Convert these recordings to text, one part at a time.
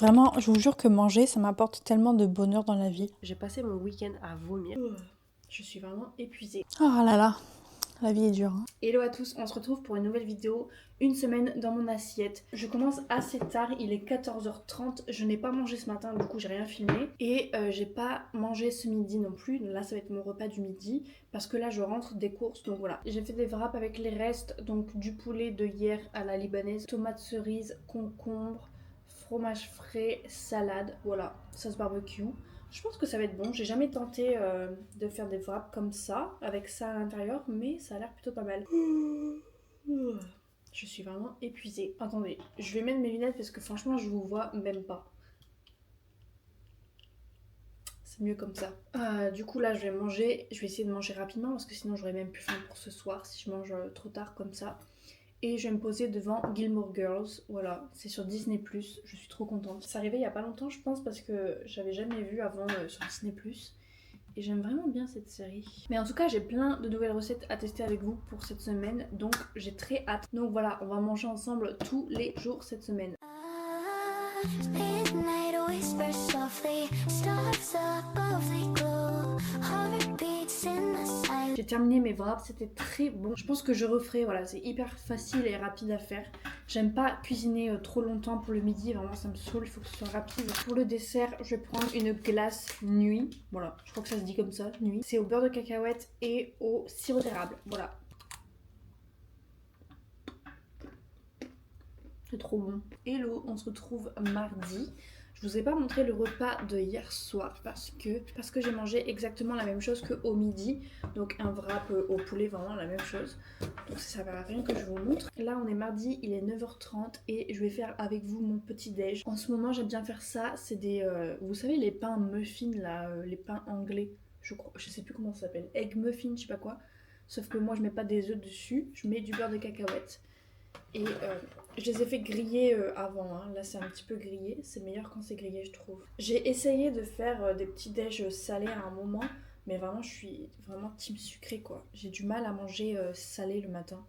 Vraiment, je vous jure que manger, ça m'apporte tellement de bonheur dans la vie. J'ai passé mon week-end à vomir. Je suis vraiment épuisée. Oh là là, la vie est dure. Hein. Hello à tous, on se retrouve pour une nouvelle vidéo. Une semaine dans mon assiette. Je commence assez tard, il est 14h30. Je n'ai pas mangé ce matin, du coup j'ai rien filmé. Et j'ai pas mangé ce midi non plus. Là ça va être mon repas du midi. Parce que là je rentre des courses, donc voilà. J'ai fait des wraps avec les restes, donc du poulet de hier à la libanaise, tomates cerises, concombre, fromage frais, salade, voilà, sauce barbecue. Je pense que ça va être bon. J'ai jamais tenté de faire des wraps comme ça, avec ça à l'intérieur, mais ça a l'air plutôt pas mal. Je suis vraiment épuisée. Attendez, je vais mettre mes lunettes parce que franchement, je vous vois même pas. C'est mieux comme ça. Du coup, là, je vais manger. Je vais essayer de manger rapidement parce que sinon, j'aurais même plus faim pour ce soir si je mange trop tard comme ça. Et je vais me poser devant Gilmore Girls. Voilà, c'est sur Disney+. Je suis trop contente. C'est arrivé il y a pas longtemps, je pense, parce que j'avais jamais vu avant sur Disney+. Et j'aime vraiment bien cette série. Mais en tout cas, j'ai plein de nouvelles recettes à tester avec vous pour cette semaine. Donc, j'ai très hâte. Donc voilà, on va manger ensemble tous les jours cette semaine. Midnight whispers softly, stars above the glow, heartbeats in the silence. J'ai terminé mes wraps, c'était très bon. Je pense que je referai, voilà, c'est hyper facile et rapide à faire. J'aime pas cuisiner trop longtemps pour le midi, vraiment ça me saoule, il faut que ce soit rapide. Pour le dessert, je vais prendre une glace nuit. Voilà, je crois que ça se dit comme ça, nuit. C'est au beurre de cacahuète et au sirop d'érable, voilà. C'est trop bon. Hello, on se retrouve mardi. Je vous ai pas montré le repas de hier soir parce que j'ai mangé exactement la même chose qu'au midi. Donc un wrap au poulet, vraiment la même chose. Donc ça sert à rien que je vous montre. Là on est mardi, il est 9h30 et je vais faire avec vous mon petit déj. En ce moment j'aime bien faire ça, c'est des... vous savez les pains muffins là, les pains anglais, je crois, je sais plus comment ça s'appelle. Egg muffin, je sais pas quoi. Sauf que moi je mets pas des œufs dessus, je mets du beurre de cacahuète. Et je les ai fait griller avant, hein. Là c'est un petit peu grillé, c'est meilleur quand c'est grillé je trouve. J'ai essayé de faire des petits déj salés à un moment, mais vraiment je suis vraiment team sucré quoi. J'ai du mal à manger salé le matin.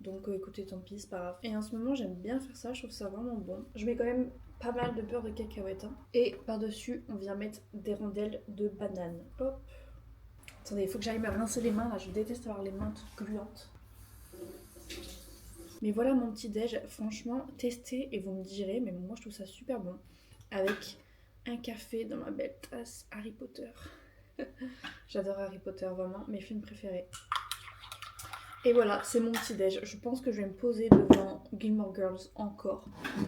Donc écoutez tant pis, c'est pas grave. Et en ce moment j'aime bien faire ça, je trouve ça vraiment bon. Je mets quand même pas mal de beurre de cacahuète. Hein. Et par-dessus on vient mettre des rondelles de banane. Hop. Attendez, il faut que j'aille me rincer les mains là, je déteste avoir les mains toutes gluantes. Mais voilà mon petit déj, franchement, testez et vous me direz, mais moi je trouve ça super bon. Avec un café dans ma belle tasse Harry Potter. J'adore Harry Potter, vraiment, mes films préférés. Et voilà, c'est mon petit déj. Je pense que je vais me poser devant Gilmore Girls encore.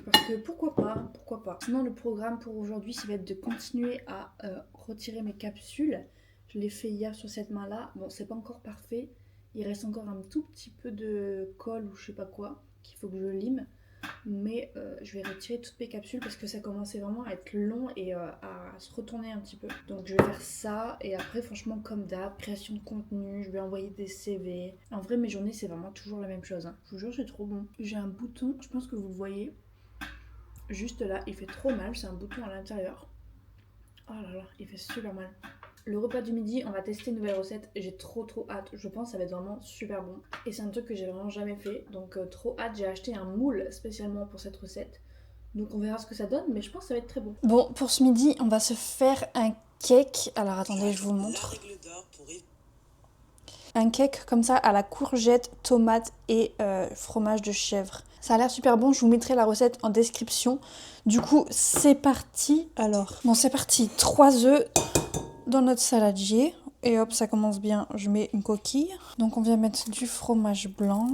Parce que pourquoi pas, pourquoi pas. Sinon le programme pour aujourd'hui, ça va être de continuer à retirer mes capsules. Je l'ai fait hier sur cette main-là. Bon, c'est pas encore parfait. Il reste encore un tout petit peu de colle ou je sais pas quoi qu'il faut que je lime. Mais je vais retirer toutes mes capsules parce que ça commençait vraiment à être long et à se retourner un petit peu. Donc je vais faire ça et après franchement comme d'hab, création de contenu, je vais envoyer des CV. En vrai mes journées c'est vraiment toujours la même chose. Hein. Je vous jure c'est trop bon. J'ai un bouton, je pense que vous le voyez, juste là, il fait trop mal, c'est un bouton à l'intérieur. Oh là là, il fait super mal. Le repas du midi, on va tester une nouvelle recette. J'ai trop hâte. Je pense que ça va être vraiment super bon. Et c'est un truc que j'ai vraiment jamais fait. Donc trop hâte. J'ai acheté un moule spécialement pour cette recette. Donc on verra ce que ça donne. Mais je pense que ça va être très bon. Bon, pour ce midi, on va se faire un cake. Alors attendez, je vous montre. Un cake comme ça à la courgette, tomate et fromage de chèvre. Ça a l'air super bon, je vous mettrai la recette en description. Du coup, c'est parti. Alors, bon, c'est parti. 3 œufs dans notre saladier. Et hop, ça commence bien. Je mets une coquille. Donc, on vient mettre du fromage blanc.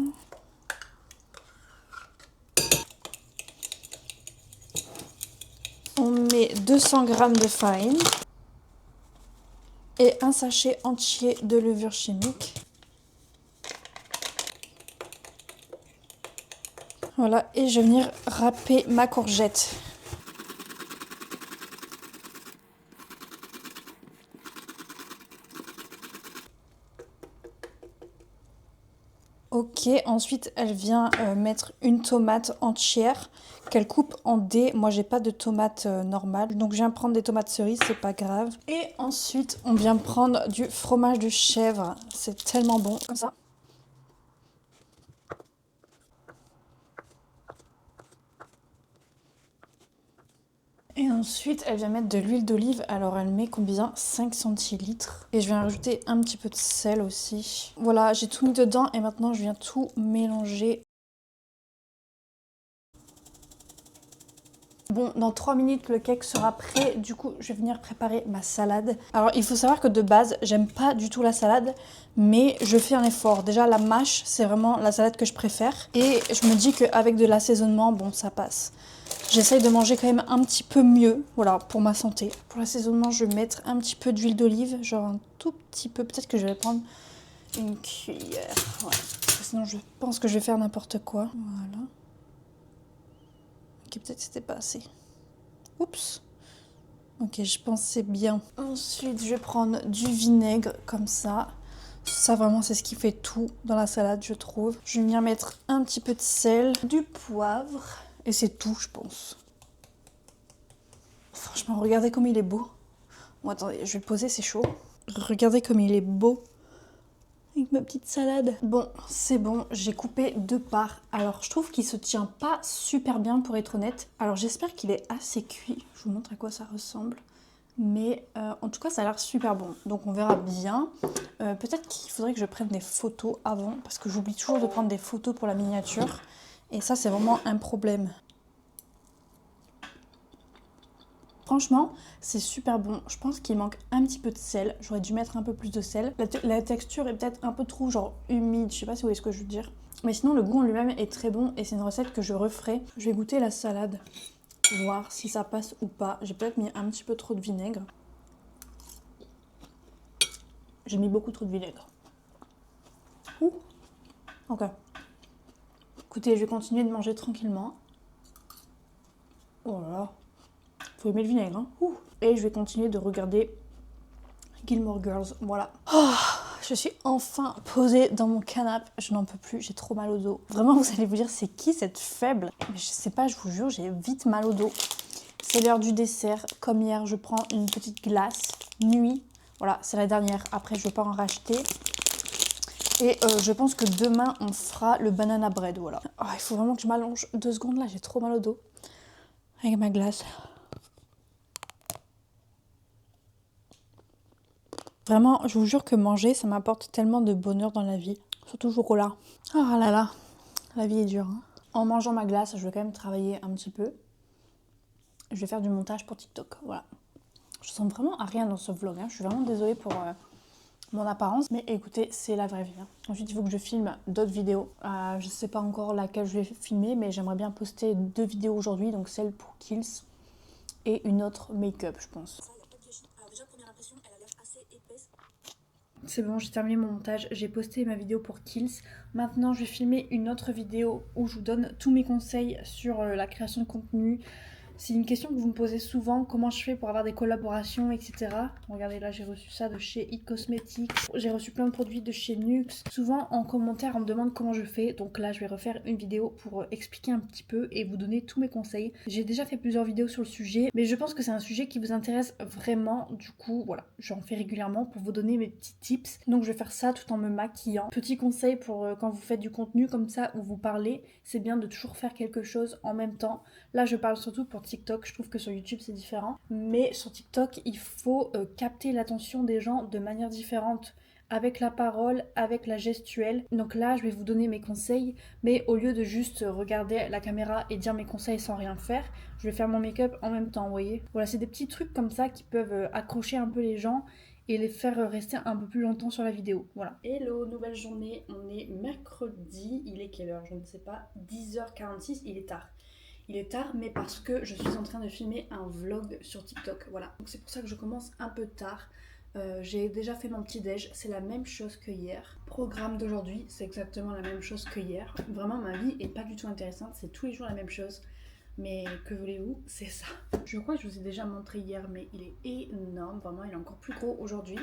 On met 200 g de farine. Et un sachet entier de levure chimique. Voilà, et je vais venir râper ma courgette. Ok, ensuite elle vient mettre une tomate entière qu'elle coupe en dés. Moi j'ai pas de tomates normales, donc je viens prendre des tomates cerises, c'est pas grave. Et ensuite on vient prendre du fromage de chèvre, c'est tellement bon, comme ça. Et ensuite, elle vient mettre de l'huile d'olive. Alors, elle met combien? 5 centilitres. Et je viens rajouter un petit peu de sel aussi. Voilà, j'ai tout mis dedans et maintenant, je viens tout mélanger. Bon, dans 3 minutes, le cake sera prêt. Du coup, je vais venir préparer ma salade. Alors, il faut savoir que de base, j'aime pas du tout la salade, mais je fais un effort. Déjà, la mâche, c'est vraiment la salade que je préfère. Et je me dis qu'avec de l'assaisonnement, bon, ça passe. J'essaye de manger quand même un petit peu mieux, voilà, pour ma santé. Pour l'assaisonnement, je vais mettre un petit peu d'huile d'olive, genre un tout petit peu. Peut-être que je vais prendre une cuillère. Ouais. Parce que sinon, je pense que je vais faire n'importe quoi. Voilà. Ok, peut-être que c'était pas assez. Oups. Ok, je pense que c'est bien. Ensuite, je vais prendre du vinaigre, comme ça. Ça, vraiment, c'est ce qui fait tout dans la salade, je trouve. Je vais venir mettre un petit peu de sel, du poivre. Et c'est tout, je pense. Franchement, regardez comme il est beau. Bon, attendez, je vais le poser, c'est chaud. Regardez comme il est beau. Avec ma petite salade. Bon, c'est bon, j'ai coupé 2 parts. Alors, je trouve qu'il se tient pas super bien pour être honnête. Alors, j'espère qu'il est assez cuit. Je vous montre à quoi ça ressemble. Mais en tout cas, ça a l'air super bon. Donc, on verra bien. Peut-être qu'il faudrait que je prenne des photos avant. Parce que j'oublie toujours de prendre des photos pour la miniature. Et ça, c'est vraiment un problème. Franchement, c'est super bon. Je pense qu'il manque un petit peu de sel. J'aurais dû mettre un peu plus de sel. La texture est peut-être un peu trop genre humide. Je sais pas si vous voyez ce que je veux dire. Mais sinon, le goût en lui-même est très bon et c'est une recette que je referai. Je vais goûter la salade. Voir si ça passe ou pas. J'ai peut-être mis un petit peu trop de vinaigre. J'ai mis beaucoup trop de vinaigre. Ouh. Ok. Écoutez, je vais continuer de manger tranquillement. Oh là là. Faut aimer le vinaigre, hein. Ouh. Et je vais continuer de regarder Gilmore Girls. Voilà. Oh, je suis enfin posée dans mon canapé. Je n'en peux plus, j'ai trop mal au dos. Vraiment, vous allez vous dire, c'est qui cette faible? Mais je sais pas, je vous jure, j'ai vite mal au dos. C'est l'heure du dessert. Comme hier, je prends une petite glace. Nuit. Voilà, c'est la dernière. Après, je ne vais pas en racheter. Et je pense que demain, on fera le banana bread. Voilà. Oh, il faut vraiment que je m'allonge 2 secondes là, j'ai trop mal au dos. Avec ma glace. Vraiment, je vous jure que manger, ça m'apporte tellement de bonheur dans la vie. Surtout au chocolat. Oh là là, la vie est dure. Hein. En mangeant ma glace, je vais quand même travailler un petit peu. Je vais faire du montage pour TikTok, voilà. Je sens vraiment à rien dans ce vlog. Hein. Je suis vraiment désolée pour mon apparence. Mais écoutez, c'est la vraie vie. Hein. Ensuite, il faut que je filme d'autres vidéos. Je ne sais pas encore laquelle je vais filmer, mais j'aimerais bien poster 2 vidéos aujourd'hui. Donc celle pour Kills et une autre make-up, je pense. C'est bon, j'ai terminé mon montage, j'ai posté ma vidéo pour Kills. Maintenant, je vais filmer une autre vidéo où je vous donne tous mes conseils sur la création de contenu. C'est une question que vous me posez souvent, comment je fais pour avoir des collaborations, etc. Regardez, là j'ai reçu ça de chez It Cosmetics, j'ai reçu plein de produits de chez Nuxe. Souvent en commentaire on me demande comment je fais, donc là je vais refaire une vidéo pour expliquer un petit peu et vous donner tous mes conseils. J'ai déjà fait plusieurs vidéos sur le sujet, mais je pense que c'est un sujet qui vous intéresse vraiment, du coup voilà, j'en fais régulièrement pour vous donner mes petits tips. Donc je vais faire ça tout en me maquillant. Petit conseil pour quand vous faites du contenu comme ça où vous parlez, c'est bien de toujours faire quelque chose en même temps. Là je parle surtout pour TikTok, je trouve que sur YouTube c'est différent, mais sur TikTok il faut capter l'attention des gens de manière différente, avec la parole, avec la gestuelle. Donc là je vais vous donner mes conseils, mais au lieu de juste regarder la caméra et dire mes conseils sans rien faire, je vais faire mon make-up en même temps, vous voyez. Voilà, c'est des petits trucs comme ça qui peuvent accrocher un peu les gens et les faire rester un peu plus longtemps sur la vidéo, voilà. Hello, nouvelle journée, on est mercredi, il est quelle heure? Je ne sais pas, 10h46, il est tard. Il est tard, mais parce que je suis en train de filmer un vlog sur TikTok, voilà. Donc c'est pour ça que je commence un peu tard. J'ai déjà fait mon petit déj, c'est la même chose que hier. Programme d'aujourd'hui, c'est exactement la même chose que hier. Vraiment, ma vie est pas du tout intéressante, c'est tous les jours la même chose. Mais que voulez-vous, c'est ça. Je crois que je vous ai déjà montré hier, mais il est énorme, vraiment, il est encore plus gros aujourd'hui.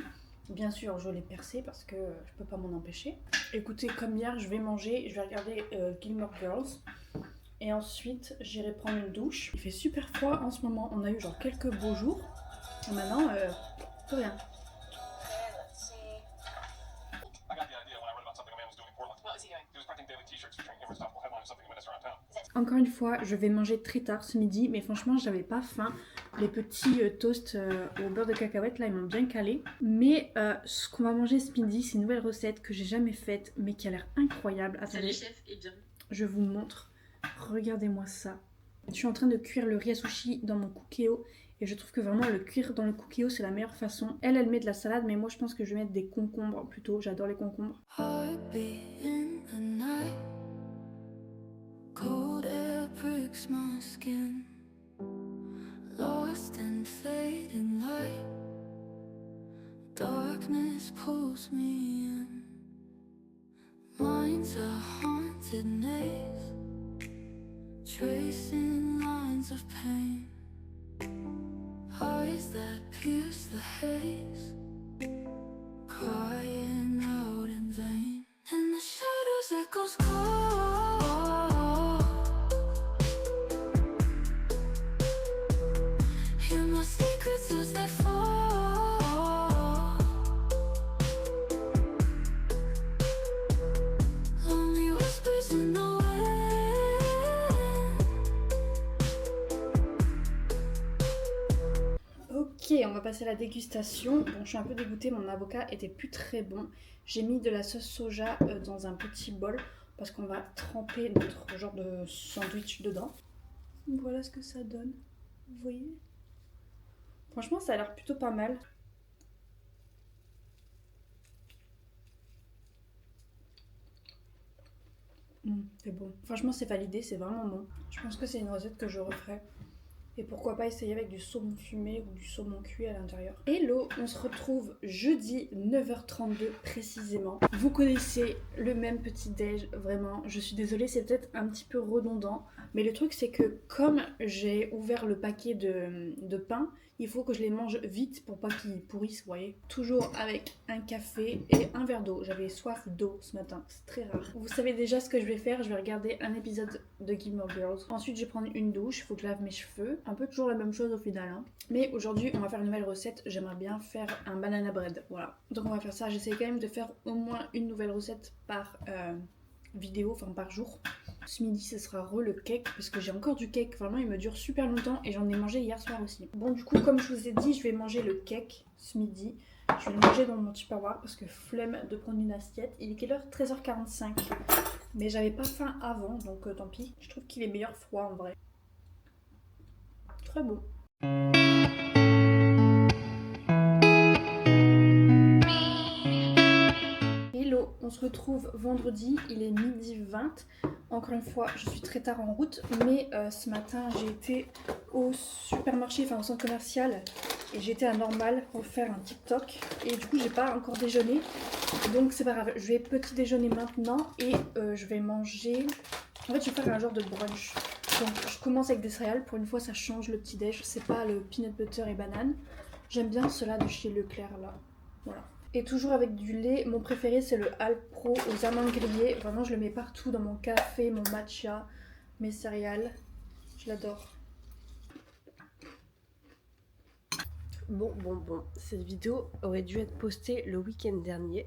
Bien sûr, je l'ai percé parce que je peux pas m'en empêcher. Écoutez, comme hier, je vais manger, je vais regarder Gilmore Girls. Et ensuite, j'irai prendre une douche. Il fait super froid en ce moment. On a eu genre quelques beaux jours. Et maintenant, plus rien. Encore une fois, je vais manger très tard ce midi, mais franchement, j'avais pas faim. Les petits toasts au beurre de cacahuète, là, ils m'ont bien calé. Mais ce qu'on va manger ce midi, c'est une nouvelle recette que j'ai jamais faite, mais qui a l'air incroyable. Attendez, Salut chef et bienvenue. je vous montre. Regardez-moi ça. Je suis en train de cuire le riz à sushi dans mon cookéo. Et je trouve que vraiment le cuire dans le cookéo, c'est la meilleure façon. Elle met de la salade, mais moi, je pense que je vais mettre des concombres plutôt. J'adore les concombres. Cold air pricks my skin, lost in fading light. Darkness pulls me in. Mind's a haunted maze, tracing lines of pain. Eyes that pierce the haze, crying out in vain. In the shadows echoes call. Hear my secrets as they fall. Lonely whispers in the wind. Ok, on va passer à la dégustation. Bon, je suis un peu dégoûtée, mon avocat était plus très bon. J'ai mis de la sauce soja dans un petit bol parce qu'on va tremper notre genre de sandwich dedans. Voilà ce que ça donne. Vous voyez? Franchement, ça a l'air plutôt pas mal. C'est bon. Franchement, c'est validé, c'est vraiment bon. Je pense que c'est une recette que je referai. Et pourquoi pas essayer avec du saumon fumé ou du saumon cuit à l'intérieur. Hello, on se retrouve jeudi 9h32 précisément. Vous connaissez le même petit déj, vraiment. Je suis désolée, c'est peut-être un petit peu redondant. Mais le truc c'est que comme j'ai ouvert le paquet de pain, il faut que je les mange vite pour pas qu'ils pourrissent, vous voyez. Toujours avec un café et un verre d'eau. J'avais soif d'eau ce matin, c'est très rare. Vous savez déjà ce que je vais faire, je vais regarder un épisode de Gilmore Girls. Ensuite je vais prendre une douche, il faut que je lave mes cheveux. Un peu toujours la même chose au final. Hein. Mais aujourd'hui on va faire une nouvelle recette, j'aimerais bien faire un banana bread, voilà. Donc on va faire ça, j'essaie quand même de faire au moins une nouvelle recette par vidéo, enfin par jour. Ce midi ce sera le cake parce que j'ai encore du cake, vraiment il me dure super longtemps et j'en ai mangé hier soir aussi. Bon du coup comme je vous ai dit je vais manger le cake ce midi. Je vais le manger dans mon tupperware parce que flemme de prendre une assiette. Il est quelle heure? 13h45. Mais j'avais pas faim avant donc tant pis. Je trouve qu'il est meilleur froid en vrai. Très bon. Hello, on se retrouve vendredi, il est midi 20. Encore une fois, je suis très tard en route, mais ce matin j'ai été au supermarché, enfin au centre commercial, et j'ai été à Normal pour faire un TikTok. Et du coup, j'ai pas encore déjeuné, donc c'est pas grave. Je vais petit déjeuner maintenant et je vais manger. En fait, je vais faire un genre de brunch. Donc, je commence avec des céréales. Pour une fois, ça change le petit déj. C'est pas le peanut butter et banane. J'aime bien cela de chez Leclerc là. Voilà. Et toujours avec du lait, mon préféré c'est le Alpro aux amandes grillées. Vraiment je le mets partout dans mon café, mon matcha, mes céréales. Je l'adore. Bon, cette vidéo aurait dû être postée le week-end dernier.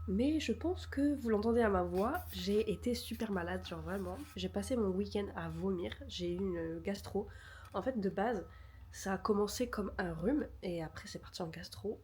Mais je pense que vous l'entendez à ma voix, j'ai été super malade, genre vraiment. J'ai passé mon week-end à vomir, j'ai eu une gastro. En fait de base, ça a commencé comme un rhume et après c'est parti en gastro.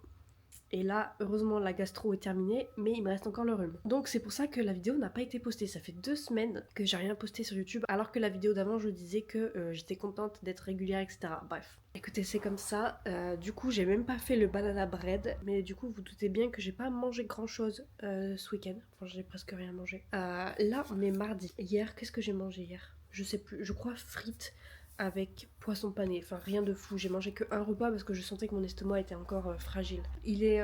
Et là, heureusement, la gastro est terminée, mais il me reste encore le rhume. Donc c'est pour ça que la vidéo n'a pas été postée. Ça fait 2 semaines que j'ai rien posté sur YouTube, alors que la vidéo d'avant, je disais que j'étais contente d'être régulière, etc. Bref. Écoutez, c'est comme ça. Du coup, j'ai même pas fait le banana bread, mais du coup, vous doutez bien que j'ai pas mangé grand-chose ce week-end. Enfin, j'ai presque rien mangé. Là, on est mardi. Hier, qu'est-ce que j'ai mangé hier? Je sais plus. Je crois frites avec poisson pané, enfin rien de fou, j'ai mangé que un repas parce que je sentais que mon estomac était encore fragile. Il est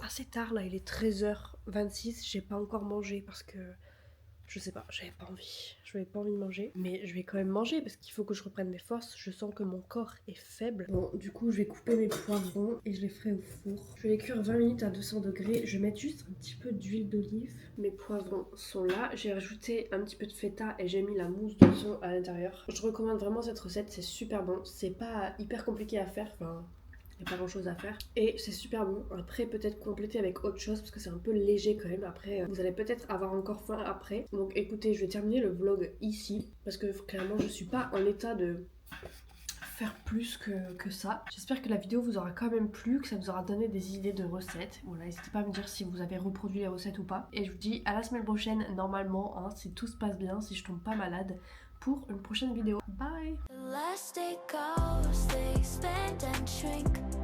assez tard là, il est 13h26, j'ai pas encore mangé parce que je sais pas, j'avais pas envie de manger, mais je vais quand même manger parce qu'il faut que je reprenne mes forces, je sens que mon corps est faible. Bon, du coup je vais couper mes poivrons et je les ferai au four. Je vais les cuire 20 minutes à 200 degrés, je vais mettre juste un petit peu d'huile d'olive. Mes poivrons sont là, j'ai rajouté un petit peu de feta et j'ai mis la mousse d'oignon à l'intérieur. Je recommande vraiment cette recette, c'est super bon, c'est pas hyper compliqué à faire, enfin... Il n'y a pas grand chose à faire. Et c'est super bon. Après, peut-être compléter avec autre chose parce que c'est un peu léger quand même. Après, vous allez peut-être avoir encore faim après. Donc écoutez, je vais terminer le vlog ici parce que clairement, je suis pas en état de faire plus que ça. J'espère que la vidéo vous aura quand même plu, que ça vous aura donné des idées de recettes. Voilà, n'hésitez pas à me dire si vous avez reproduit les recettes ou pas. Et je vous dis à la semaine prochaine, normalement, hein, si tout se passe bien, si je tombe pas malade, pour une prochaine vidéo. Bye! The last day goes, they expand and shrink.